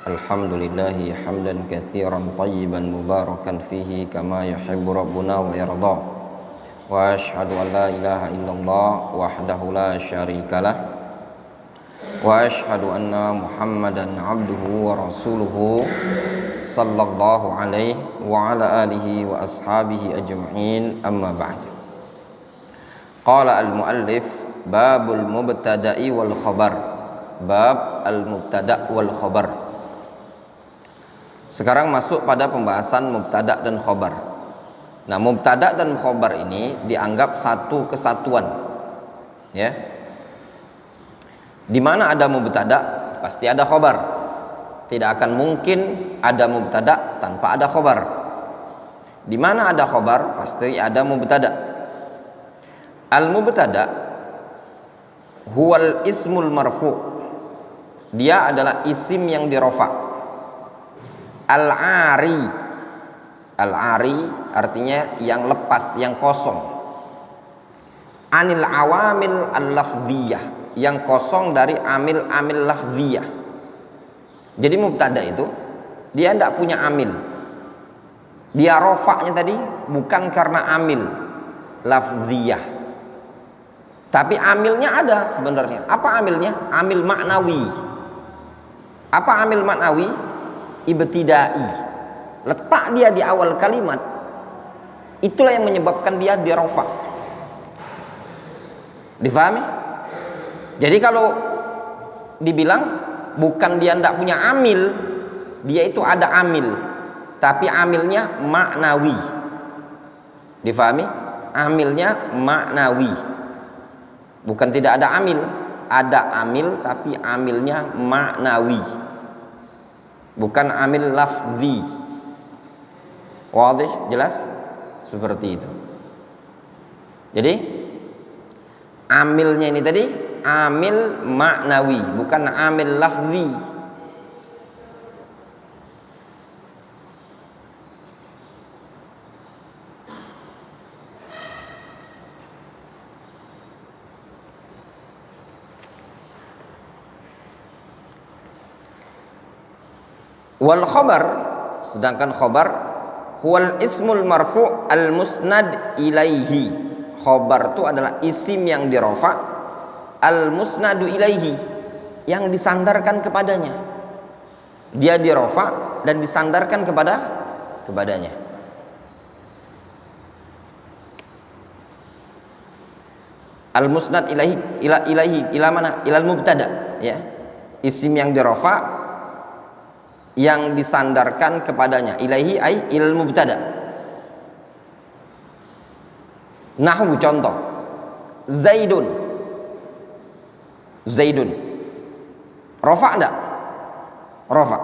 Alhamdulillahi hamdan katsiran tayyiban mubarakan fihi kama yuhibbu rabbuna wa yarda. Wa asyhadu an la ilaha illallah wahdahu la syarikalah. Wa asyhadu anna Muhammadan abduhu wa rasuluhu sallallahu alaihi wa ala alihi wa ashabihi ajma'in, amma ba'd. Qala al-muallif babul mubtada'i wal khabar. Bab al-mubtada' wal khabar. Sekarang masuk pada pembahasan mubtada dan khobar. Nah, mubtada dan khobar ini dianggap satu kesatuan, ya. Di mana ada mubtada, pasti ada khobar. Tidak akan mungkin ada mubtada tanpa ada khobar. Di mana ada khobar, pasti ada mubtada. Al-mubtada huwal ismul marfu'. Dia adalah isim yang dirofa'. Al-ari, al-ari artinya yang lepas, yang kosong. Anil awamil al-lafziyah, yang kosong dari amil-amil lafziyah. Jadi mubtada itu dia tidak punya amil. Dia rofaknya tadi bukan karena amil lafziyah, tapi amilnya ada sebenarnya. Apa amilnya? Amil maknawi. Apa amil maknawi? Ibtidai, letak dia di awal kalimat, itulah yang menyebabkan dia dirofa. Difahami? Jadi kalau dibilang bukan dia tidak punya amil, dia itu ada amil, tapi amilnya maknawi. Difahami? Amilnya maknawi, bukan tidak ada amil. Ada amil tapi amilnya maknawi, bukan amil lafzi. Wadih, jelas? Seperti itu. Jadi amilnya ini tadi amil maknawi, bukan amil lafzi. Wal khobar, sedangkan khobar huwal ismul marfu' al musnad ilaihi. Khobar itu adalah isim yang dirofa, al musnadu ilaihi, yang disandarkan kepadanya. Dia dirofa dan disandarkan kepadanya. Al musnad ilaihi, ila mana? Ilal mubtada, ya. Isim yang dirofa yang disandarkan kepadanya. Ilaihi ay ilal mubtada. Nahwu, contoh, Zaidun. Zaidun rofa enggak? Rofa.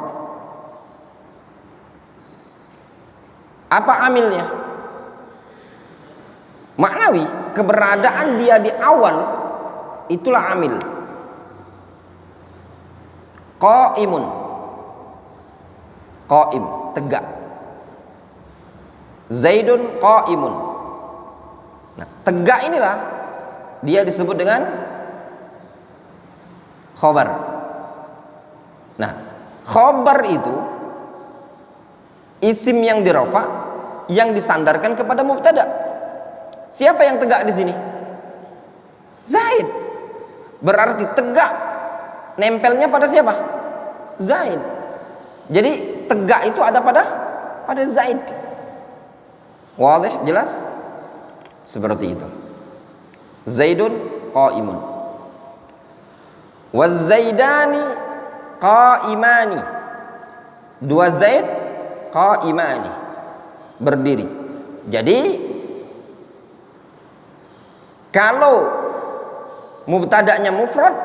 Apa amilnya? Maknawi, keberadaan dia di awal itulah amil. Qaimun, qaim, tegak. Zaidun qaimun. Nah, tegak inilah dia disebut dengan khobar. Nah, khobar itu isim yang dirofa yang disandarkan kepada mubtada. Siapa yang tegak di sini? Zaid. Berarti tegak nempelnya pada siapa? Zaid. Jadi tegak itu ada pada Zaid. Wadih, jelas? Seperti itu. Zaidun qaimun. Waz-zaidani qaimani. Dua Zaid qaimani, berdiri. Jadi kalau mubtada'nya mufrad,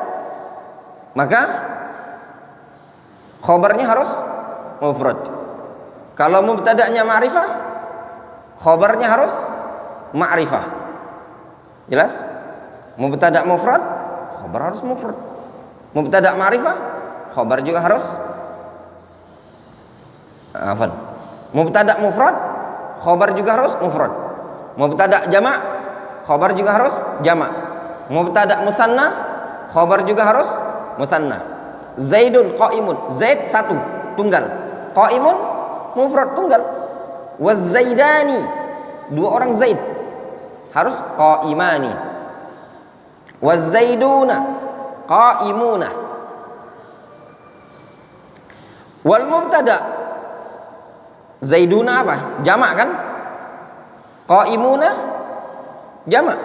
maka khobarnya harus mufrad. Kalau mubtada'nya ma'rifah, khobarnya harus ma'rifah. Jelas? Mubtada' mufrad, khobar harus mufrad. Mubtada' ma'rifah, khobar juga harus mubtada' mufrad, khobar juga harus mufrad. Mubtada' jama', khobar juga harus jama'. Mubtada' musanna, khobar juga harus musanna. Zaidun qaimun, Zaid satu, tunggal. Qaimun mufrad tunggal. Waz-zaidani, dua orang Zaid, harus qaimani. Waz-zaiduna qaimuna. Wal mubtada, zaiduna apa? Jamak kan? Qaimuna jamak.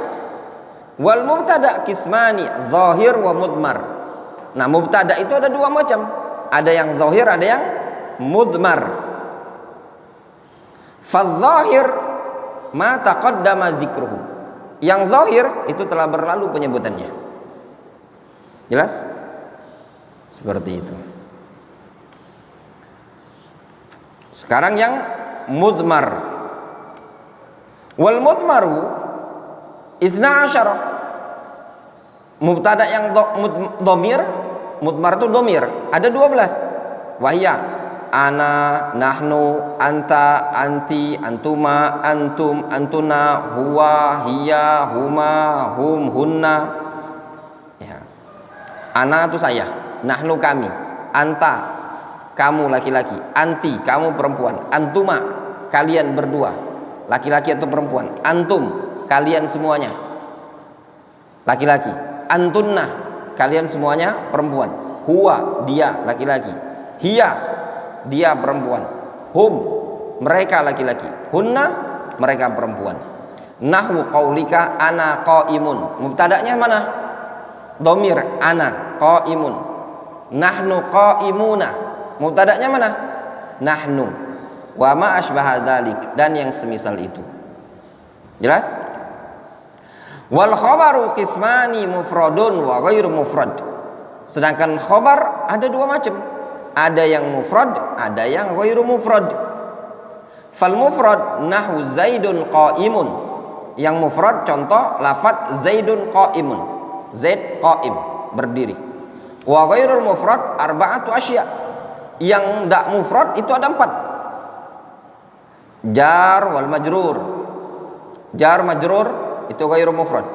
Wal mubtada kismani, zahir wa mudmar. Nah, mubtada itu ada dua macam. Ada yang zahir, ada yang mudmar. Fadh-dhahir ma taqaddama dzikruhu. Yang zahir itu telah berlalu penyebutannya. Jelas? Seperti itu. Sekarang yang mudmar. Wal mudmaru isna asyara. Mubtada yang domir, mudmar itu domir, ada 12. Wahya ana, nahnu, anta, anti, antuma, antum, antuna, huwa, hiya, huma, hum, hunna. Ya. Ana itu saya, nahnu kami, anta kamu laki-laki, anti kamu perempuan, antuma kalian berdua laki-laki atau perempuan, antum kalian semuanya laki-laki, antunna kalian semuanya perempuan, huwa dia laki-laki, hiya dia perempuan, hum mereka laki-laki, hunna mereka perempuan. Nahwu qaulika ana qaimun, mubtada'nya mana? Dhamir ana qaimun. Nahnu qaimuna, mubtada'nya mana? Nahnu. Wa ma asbaha dzalik, dan yang semisal itu. Jelas? Wal khabaru qismani mufradun wa ghairu mufrad. Sedangkan khabar ada dua macam. Ada yang mufrad, ada yang ghairu mufrad. Fal mufrad nahwu zaidun qaimun. Yang mufrad contoh lafaz zaidun qaimun. Zaid qaim, berdiri. Wa ghairul mufrad arba'atu asya. Yang tidak mufrad itu ada 4. Jar wal majrur. Jar majrur itu ghairu mufrad.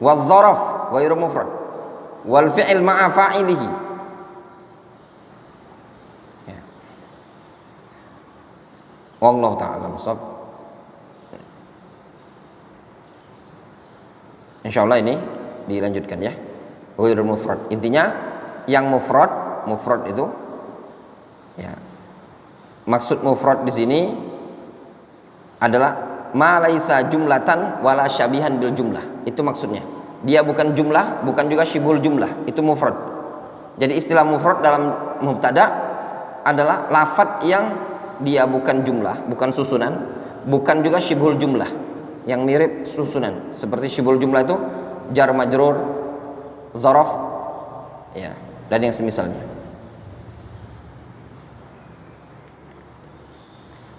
Wal dzaraf ghairu mufrad. Wal fi'il ma'a fa'ilihi. Ya. Wallahu ta'ala shawab. Insyaallah ini dilanjutkan ya. Ghairu mufrad. Intinya yang mufrad itu ya. Maksud mufrad di sini adalah ma laisa jumlatan wala syabihan bil jumlah. Itu maksudnya. Dia bukan jumlah, bukan juga syibhul jumlah. Itu mufrad. Jadi istilah mufrad dalam mubtada adalah lafadz yang dia bukan jumlah, bukan susunan, bukan juga syibhul jumlah yang mirip susunan. Seperti syibhul jumlah itu jar majrur, dzaraf ya, dan yang semisalnya.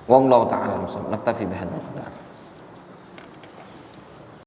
Wallahu ta'ala naktafi bihadzal qadar.